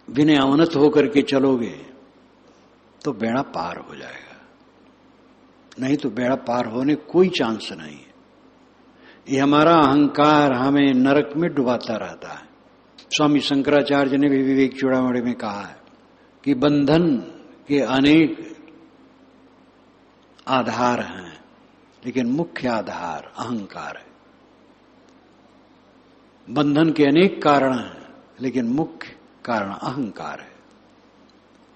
विनय अवनत होकर के चलोगे, तो बेड़ा पार हो जाएगा। नहीं तो बेड़ा पार होने कोई चांस नहीं है। ये हमारा अहंकार हमें नरक में डुबाता रहता है। स्वामी शंकराचार्य ने भी विवेक चूड़ामणि में कहा है कि बंधन के अनेक आधार हैं, लेकिन मुख्य आधार अहंकार है। बंधन के अनेक कारण हैं, लेकिन मुख्य कारण अहंकार है।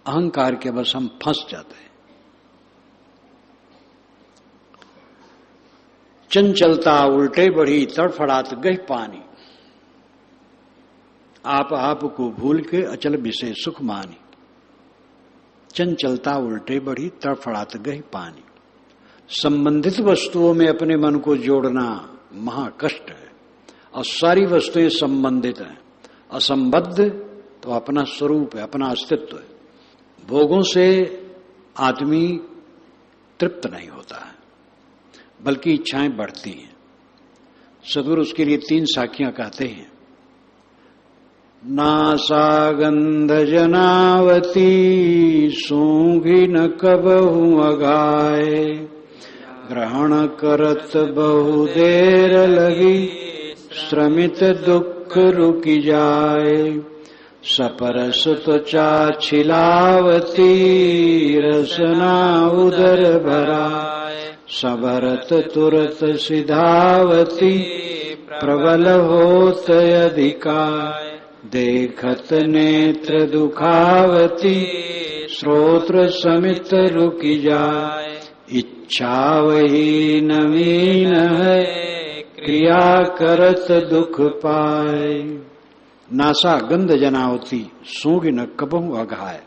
अहंकार के बस हम फंस जाते हैं। चंचलता उल्टे बढ़ी, तड़फड़ात गई पानी, आप को भूल के अचल विषय सुख मानी। चंचलता उल्टे बढ़ी, तड़फड़ात गई पानी। संबंधित वस्तुओं में अपने मन को जोड़ना महाकष्ट है, और सारी वस्तुएं संबंधित हैं। असंबद्ध तो अपना स्वरूप है, अपना अस्तित्व है। भोगों से आदमी तृप्त नहीं होता है, बल्कि इच्छाएं बढ़ती हैं। सदगुरु उसके लिए 3 साखियां कहते हैं। नासा गंध जनावती, सूंघी न कबहू अगाए। ग्रहण करत बहु देर लगी, श्रमित दुख रुकी जाए। सपरस त्वचा छिलावती, रसना उदर भराए। सबरत तुरत सिधावती, प्रबल होत अधिकाय। देखत नेत्र दुखावती, श्रोत्र समित रुकी जाय। इच्छा वही नवीन है, क्रिया करत दुख पाए। नासा गंध जनावती, सूंघ न कबहु अघाय।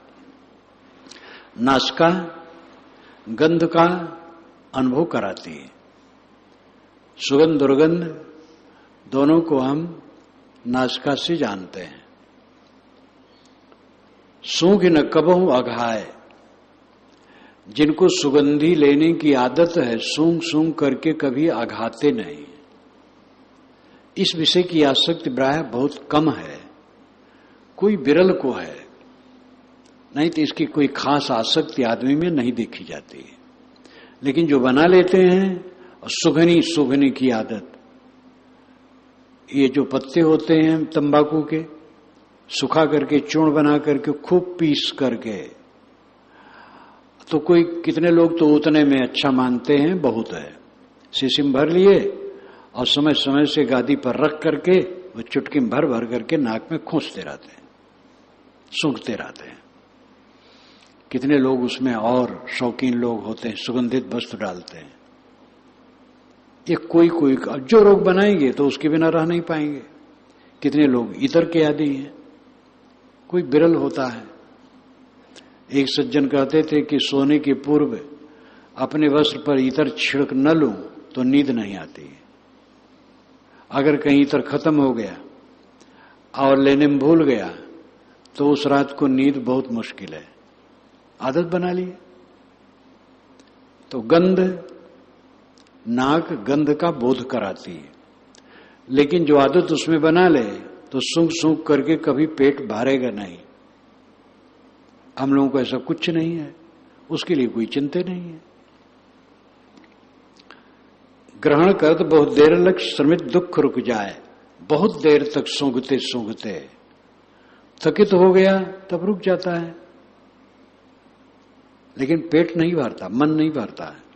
नासिका गंध का अनुभव कराती है। सुगंध दुर्गंध दोनों को हम नासिका से जानते हैं। सूंघ न कबहु अघाय, जिनको सुगंधी लेने की आदत है सूंघ सूंघ करके कभी अघाते नहीं। इस विषय की आसक्ति प्राय बहुत कम है, कोई विरल को है, नहीं तो इसकी कोई खास आसक्ति आदमी में नहीं देखी जाती। लेकिन जो बना लेते हैं और सुघनी की आदत, ये जो पत्ते होते हैं तंबाकू के, सुखा करके चूर्ण बना करके खूब पीस करके, तो कोई कितने लोग तो उतने में अच्छा मानते हैं, बहुत है। शीशी में भर लिए और समय समय से गादी पर रख करके वो चुटकी में भर भर करके नाक में खोंचते रहते हैं, सूंघते रहते हैं। कितने लोग उसमें और शौकीन लोग होते हैं, सुगंधित वस्तु डालते हैं। ये कोई जो रोग बनाएंगे तो उसके बिना रह नहीं पाएंगे। कितने लोग इतर के आदी हैं, कोई विरल होता है। एक सज्जन कहते थे कि सोने के पूर्व अपने वस्त्र पर इतर छिड़क न लूं तो नींद नहीं आती। अगर कहीं इतर खत्म हो गया और लेने में भूल गया तो उस रात को नींद बहुत मुश्किल है। आदत बना ली तो गंध, नाक गंध का बोध कराती है। लेकिन जो आदत उसमें बना ले तो सूंघ सूंघ करके कभी पेट भरेगा नहीं। हम लोगों को ऐसा कुछ नहीं है, उसके लिए कोई चिंता नहीं है। ग्रहण कर तो बहुत देर लग, श्रमित दुख रुक जाए। बहुत देर तक सूंघते सूंघते थकित हो गया तब रुक जाता है, लेकिन पेट नहीं भरता, मन नहीं भरता है।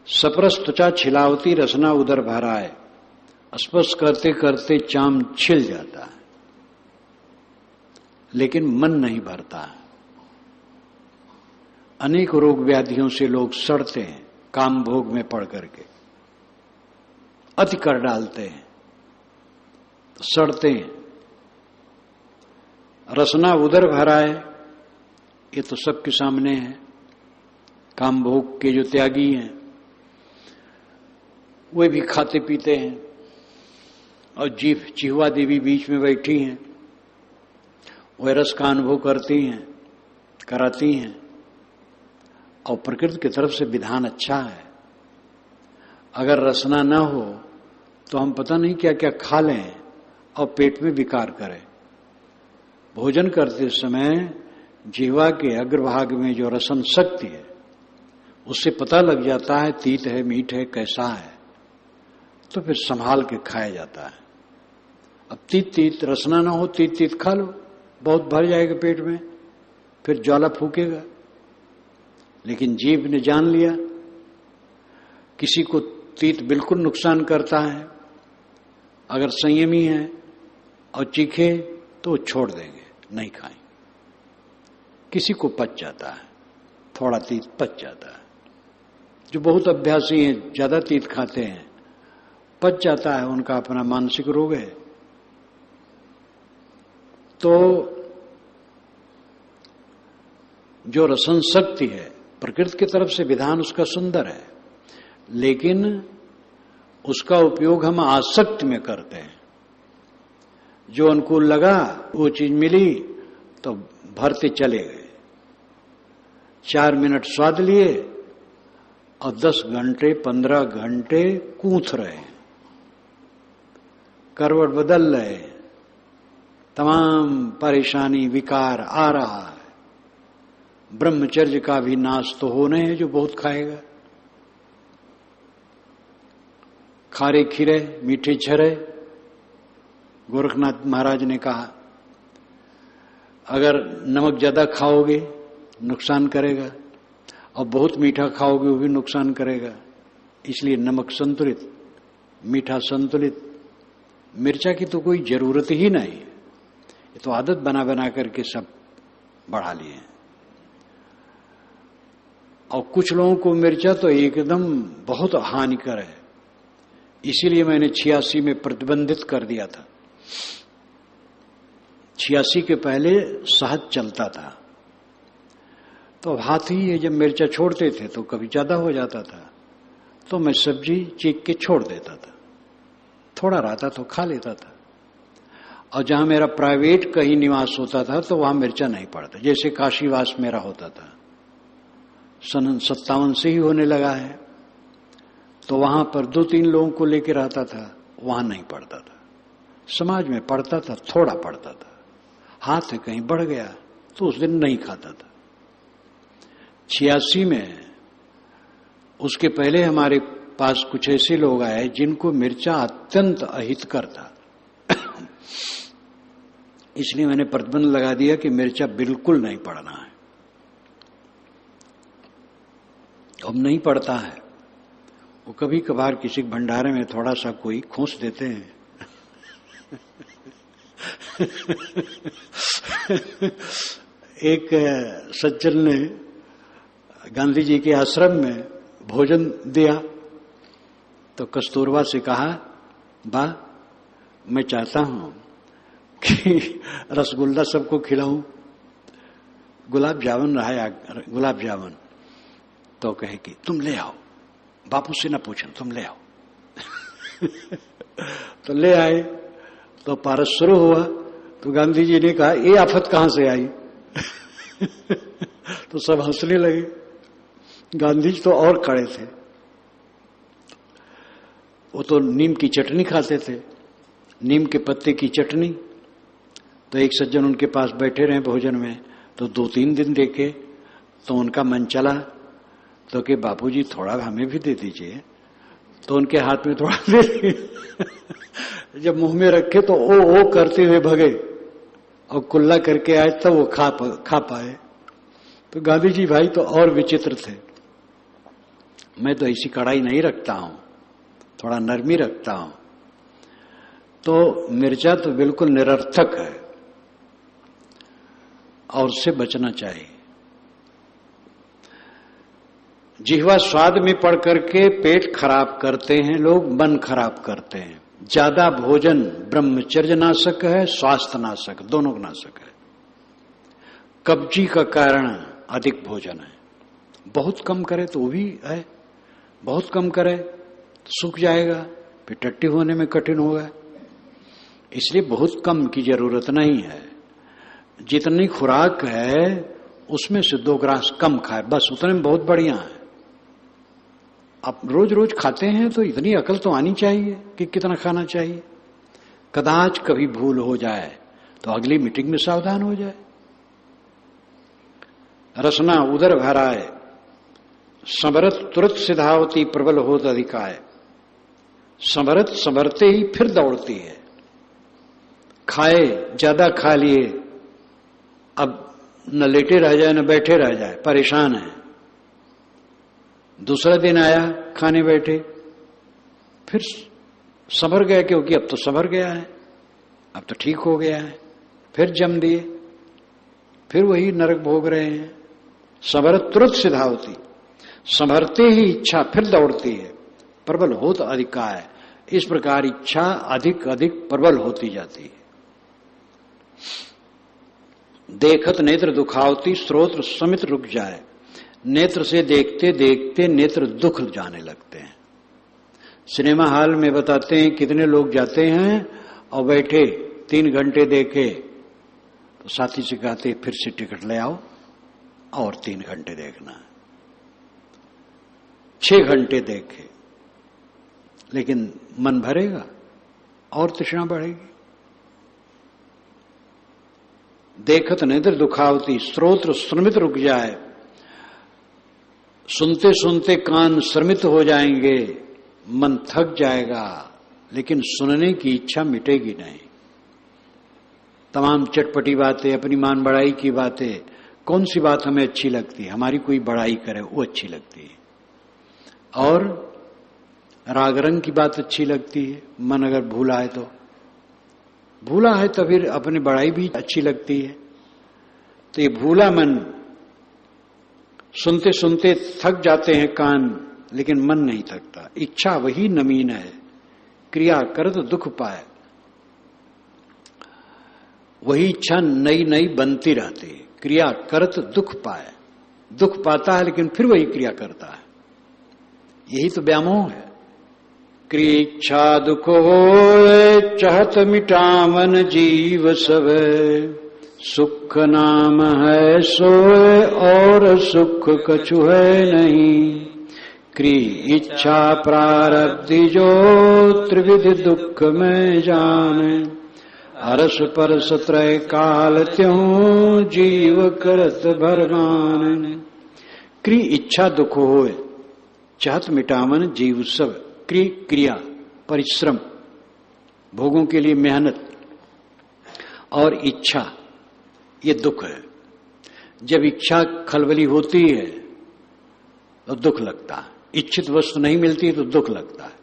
सपरस त्वचा छिलावती, रसना उदर भराए। स्पर्श करते करते चाम छिल जाता है, लेकिन मन नहीं भरता है। अनेक रोग व्याधियों से लोग सड़ते हैं, काम भोग में पड़ करके अति कर डालते हैं तो सड़ते हैं। रसना उदर भराए, ये तो सबके सामने है। काम भोग के जो त्यागी हैं वे भी खाते पीते हैं, और जिह्वा देवी बीच में बैठी हैं, वे रस का अनुभव करती हैं, कराती हैं। और प्रकृति की तरफ से विधान अच्छा है। अगर रसना न हो तो हम पता नहीं क्या क्या खा लें और पेट में विकार करें। भोजन करते समय जिह्वा के अग्रभाग में जो रसन शक्ति है उससे पता लग जाता है तीत है, मीठ है, कैसा है, तो फिर संभाल के खाया जाता है। अब तीत रसना ना हो, तीत खा लो, बहुत भर जाएगा पेट में, फिर ज्वाला फूकेगा। लेकिन जीभ ने जान लिया किसी को तीत बिल्कुल नुकसान करता है, अगर संयमी है और चीखे तो छोड़ देंगे, नहीं खाएं। किसी को पच जाता है, थोड़ा तीत पच जाता है। जो बहुत अभ्यासी हैं, ज्यादा तीत खाते हैं, पच जाता है, उनका अपना मानसिक रोग है। तो जो रसन शक्ति है, प्रकृति की तरफ से विधान उसका सुंदर है, लेकिन उसका उपयोग हम आसक्ति में करते हैं। जो अनुकूल लगा वो चीज मिली तो भरते चले गए, 4 मिनट स्वाद लिए और 10 घंटे 15 घंटे कूथ रहे, करवट बदल रहे, तमाम परेशानी विकार आ रहा है। ब्रह्मचर्य का भी नाश तो होने है जो बहुत खाएगा। खारे खीरे मीठे छरे, गोरखनाथ महाराज ने कहा अगर नमक ज्यादा खाओगे नुकसान करेगा और बहुत मीठा खाओगे वो भी नुकसान करेगा। इसलिए नमक संतुलित, मीठा संतुलित। मिर्चा की तो कोई जरूरत ही नहीं है, ये तो आदत बना बना करके सब बढ़ा लिए हैं। और कुछ लोगों को मिर्चा तो एकदम बहुत हानिकर है, इसीलिए मैंने 86 में प्रतिबंधित कर दिया था। 86 के पहले शहद चलता था, तो हाथ ही ये जब मिर्चा छोड़ते थे तो कभी ज्यादा हो जाता था, तो मैं सब्जी चीख के छोड़ देता था, थोड़ा रहता तो खा लेता था। और जहां मेरा प्राइवेट कहीं निवास होता था तो वहां मिर्चा नहीं पड़ता, जैसे काशीवास मेरा होता था, सन 57 से ही होने लगा है, तो वहां पर 2-3 लोगों को लेकर रहता था, वहां नहीं पड़ता था। समाज में पड़ता था, थोड़ा पड़ता था, हाथ से कहीं बढ़ गया तो उस दिन नहीं खाता था। 86 में, उसके पहले हमारे पास कुछ ऐसे लोग आए जिनको मिर्चा अत्यंत अहितकर था, इसलिए मैंने प्रतिबंध लगा दिया कि मिर्चा बिल्कुल नहीं पड़ना है। अब नहीं पड़ता है, वो कभी कभार किसी भंडारे में थोड़ा सा कोई खोस देते हैं। एक सज्जन ने गांधी जी के आश्रम में भोजन दिया तो कस्तूरबा से कहा, बा मैं चाहता हूं कि रसगुल्ला सबको खिलाऊं, गुलाब जामुन रहा, गुलाब जामुन, तो कहे कि तुम ले आओ, बापू से ना पूछो, तुम ले आओ। तो ले आए, तो पारस शुरू हुआ, तो गांधी जी ने कहा ये आफत कहां से आई? तो सब हंसने लगे। गांधी जी तो और खड़े थे, वो तो नीम की चटनी खाते थे, नीम के पत्ते की चटनी। तो एक सज्जन उनके पास बैठे रहे भोजन में, तो 2-3 दिन देखे, तो उनका मन चला, तो कि बापूजी थोड़ा हमें भी दे दीजिए, तो उनके हाथ में थोड़ा दे दिए। जब मुंह में रखे तो ओ करते हुए भगे और कुल्ला करके आए, तब वो खा पाए। तो गांधी जी भाई तो और विचित्र थे। मैं तो ऐसी कड़ाई नहीं रखता हूं, थोड़ा नरमी रखता हूं। तो मिर्चा तो बिल्कुल निरर्थक है और उससे बचना चाहिए। जिह्वा स्वाद में पड़ करके पेट खराब करते हैं लोग, मन खराब करते हैं। ज्यादा भोजन ब्रह्मचर्य नाशक है, स्वास्थ्य नाशक, दोनों नाशक है। कब्जी का कारण अधिक भोजन है। बहुत कम करे तो भी है, बहुत कम करे तो सूख जाएगा, फिर टट्टी होने में कठिन होगा। इसलिए बहुत कम की जरूरत नहीं है। जितनी खुराक है उसमें से 2 ग्रास कम खाए, बस उतने में बहुत बढ़िया है। अब रोज रोज खाते हैं तो इतनी अकल तो आनी चाहिए कि कितना खाना चाहिए। कदाच कभी भूल हो जाए तो अगली मीटिंग में सावधान हो जाए। रसना उदर भराए, समरत तुरंत सिधावती, प्रबल होत अधिकाय। समरत समरते ही फिर दौड़ती है। खाए, ज्यादा खा लिए, अब न लेटे रह जाए न बैठे रह जाए, परेशान है। दूसरा दिन आया, खाने बैठे, फिर संभर गया, क्योंकि अब तो संभर गया है, अब तो ठीक हो गया है, फिर जम दिए, फिर वही नरक भोग रहे हैं। संभरत तुरंत सिधावती, संभरते ही इच्छा फिर दौड़ती है, प्रबल होत अधिकाय। इस प्रकार इच्छा अधिक अधिक प्रबल होती जाती है। देखत नेत्र दुखावती, स्रोत्र समित रुक जाए। नेत्र से देखते देखते नेत्र दुख जाने लगते हैं। सिनेमा हॉल में बताते हैं कितने लोग जाते हैं और बैठे 3 घंटे देखे, तो साथी से कहते फिर से टिकट ले आओ और 3 घंटे देखना है। 6 घंटे देखे, लेकिन मन भरेगा और तृष्णा बढ़ेगी। देखत नेत्र दुखावती, स्रोत्र श्रमित रुक जाए। सुनते सुनते कान श्रमित हो जाएंगे, मन थक जाएगा, लेकिन सुनने की इच्छा मिटेगी नहीं। तमाम चटपटी बातें, अपनी मान बढ़ाई की बातें, कौन सी बात हमें अच्छी लगती है? हमारी कोई बड़ाई करे वो अच्छी लगती है, और राग रंग की बात अच्छी लगती है। मन अगर भूला है तो भूला है तो फिर अपनी बड़ाई भी अच्छी लगती है। तो ये भूला मन, सुनते सुनते थक जाते हैं कान, लेकिन मन नहीं थकता। इच्छा वही नमीन है, क्रिया कर तो दुख पाए। वही इच्छा नई नई बनती रहती है, क्रिया करत दुख पाए। दुख पाता है लेकिन फिर वही क्रिया करता है। यही तो व्यामोह है। क्रिया इच्छा दुख होए, चाहत मिटावन जीव सब। सुख नाम है सोए, और सुख कछु है नहीं। क्रिया इच्छा प्रारब्धि जो, त्रिविध दुख में जाने। अरस परस त्रय काल त्यों, जीव करत भरमान। क्रिया इच्छा दुख होए, चाहत मिटावन जीव सब। क्रिया परिश्रम, भोगों के लिए मेहनत, और इच्छा ये दुख है। जब इच्छा खलबली होती है तो दुख लगता है। इच्छित वस्तु नहीं मिलती है तो दुख लगता है।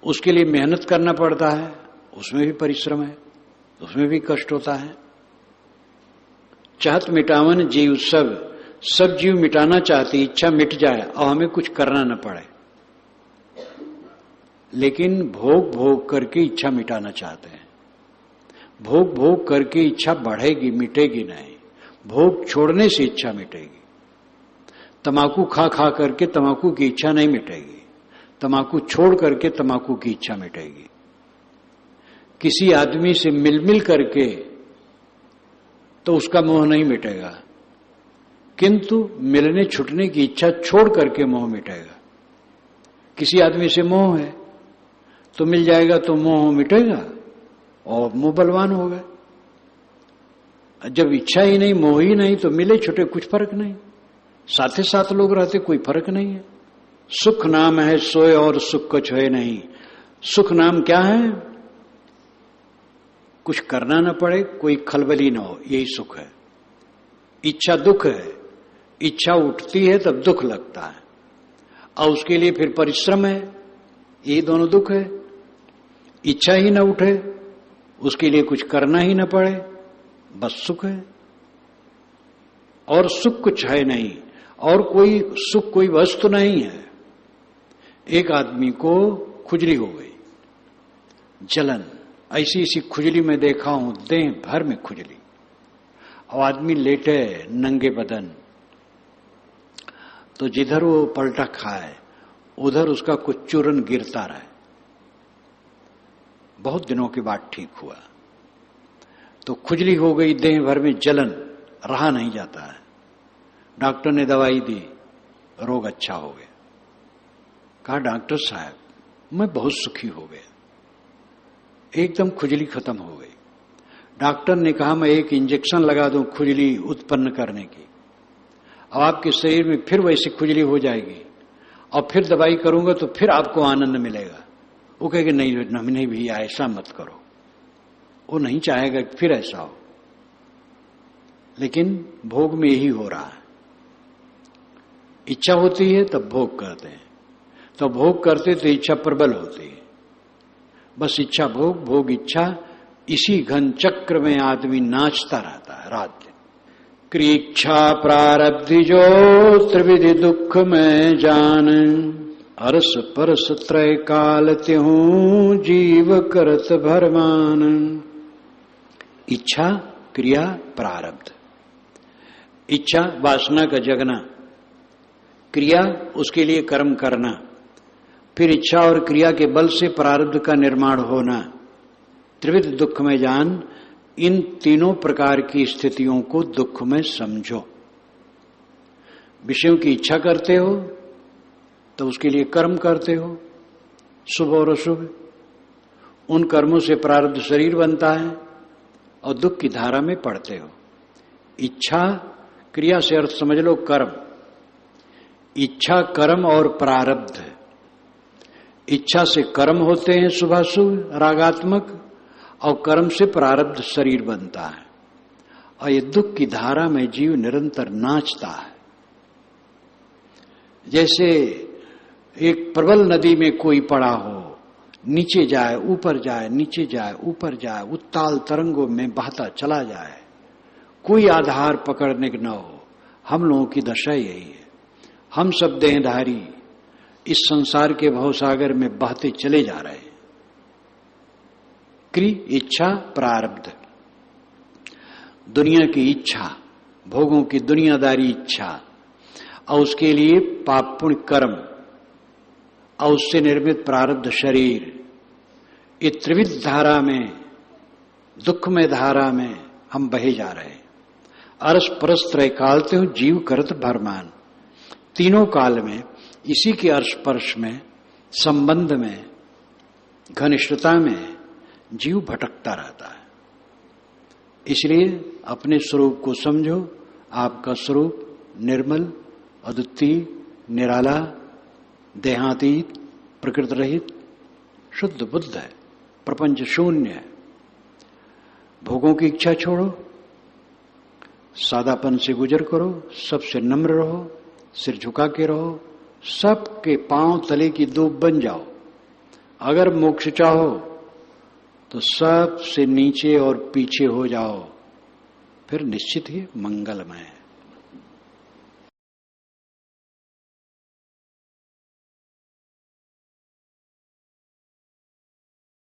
उसके लिए मेहनत करना पड़ता है, उसमें भी परिश्रम है, उसमें भी कष्ट होता है। चाहत मिटावन जीव सब जीव मिटाना चाहती, इच्छा मिट जाए और हमें कुछ करना न पड़े। लेकिन भोग भोग करके इच्छा मिटाना चाहते हैं। भोग भोग करके इच्छा बढ़ेगी, मिटेगी नहीं। भोग छोड़ने से इच्छा मिटेगी। तमाकू खा खा करके तमाकू की इच्छा नहीं मिटेगी। तमाकू छोड़ करके तमाकू की इच्छा मिटेगी। किसी आदमी से मिल मिल करके तो उसका मोह नहीं मिटेगा, किंतु मिलने छुटने की इच्छा छोड़ करके मोह मिटेगा। किसी आदमी से मोह है तो मिल जाएगा तो मोह मिटेगा और मुंह बलवान हो गए। जब इच्छा ही नहीं, मोह ही नहीं, तो मिले छुटे कुछ फर्क नहीं। साथे साथ लोग रहते कोई फर्क नहीं है। सुख नाम है सोए, और सुख कुछ है नहीं। सुख नाम क्या है? कुछ करना न पड़े, कोई खलबली न हो, यही सुख है। इच्छा दुख है। इच्छा उठती है तब दुख लगता है, और उसके लिए फिर परिश्रम है। यही दोनों दुख है। इच्छा ही न उठे, उसके लिए कुछ करना ही न पड़े, बस सुख है। और सुख कुछ है नहीं, और कोई सुख कोई वस्तु नहीं है। एक आदमी को खुजली हो गई, जलन, ऐसी ऐसी खुजली में देखा हूं, देह भर में खुजली, और आदमी लेटे नंगे बदन, तो जिधर वो पलटा खाए उधर उसका कुछ चूरन गिरता रहे। बहुत दिनों के बाद ठीक हुआ। तो खुजली हो गई, देह भर में जलन, रहा नहीं जाता है। डॉक्टर ने दवाई दी, रोग अच्छा हो गया। कहा डॉक्टर साहब मैं बहुत सुखी हो गया, एकदम खुजली खत्म हो गई। डॉक्टर ने कहा मैं एक इंजेक्शन लगा दूं खुजली उत्पन्न करने की, अब आपके शरीर में फिर वैसी खुजली हो जाएगी, और फिर दवाई करूंगा तो फिर आपको आनंद मिलेगा। वो कहेगा नहीं भैया ऐसा मत करो। वो नहीं चाहेगा कि फिर ऐसा हो। लेकिन भोग में यही हो रहा है। इच्छा होती है तब भोग करते हैं, तो भोग करते तो इच्छा प्रबल होती है। बस इच्छा भोग, भोग इच्छा, इसी घन चक्र में आदमी नाचता रहता है रात दिन। क्रिया इच्छा प्रारब्धि जो, त्रिविधि दुख में जान। अरस परस त्रय काल त्यों, जीव करत भरमान। इच्छा, क्रिया, प्रारब्ध। इच्छा वासना का जगना, क्रिया उसके लिए कर्म करना, फिर इच्छा और क्रिया के बल से प्रारब्ध का निर्माण होना। त्रिविध दुख में जान। इन तीनों प्रकार की स्थितियों को दुख में समझो। विषयों की इच्छा करते हो तो उसके लिए कर्म करते हो, शुभ और अशुभ। उन कर्मों से प्रारब्ध शरीर बनता है और दुख की धारा में पड़ते हो। इच्छा क्रिया से अर्थ समझ लो कर्म। इच्छा कर्म और प्रारब्ध। इच्छा से कर्म होते हैं शुभाशुभ रागात्मक, और कर्म से प्रारब्ध शरीर बनता है। और ये दुख की धारा में जीव निरंतर नाचता है। जैसे एक प्रबल नदी में कोई पड़ा हो, नीचे जाए ऊपर जाए, नीचे जाए ऊपर जाए, उत्ताल तरंगों में बहता चला जाए, कोई आधार पकड़ने का न हो। हम लोगों की दशा यही है। हम सब देहधारी इस संसार के भवसागर में बहते चले जा रहे हैं। क्रिया, इच्छा, प्रारब्ध, दुनिया की इच्छा, भोगों की दुनियादारी इच्छा, और उसके लिए पाप पुण्य कर्म और उससे निर्मित प्रारब्ध शरीर, ये त्रिविध धारा में, दुखमय धारा में हम बहे जा रहे हैं। अरस परस त्रय कालते हो जीव करत भरमान। तीनों काल में इसी के अर्श परश में, संबंध में, घनिष्ठता में जीव भटकता रहता है। इसलिए अपने स्वरूप को समझो। आपका स्वरूप निर्मल, अद्वितीय, निराला, देहातीत, प्रकृति रहित, शुद्ध बुद्ध है, प्रपंच शून्य है। भोगों की इच्छा छोड़ो, सादापन से गुजर करो, सबसे नम्र रहो, सिर झुका के रहो, सबके पांव तले की दूब बन जाओ। अगर मोक्ष चाहो तो सबसे नीचे और पीछे हो जाओ, फिर निश्चित ही मंगलमय है।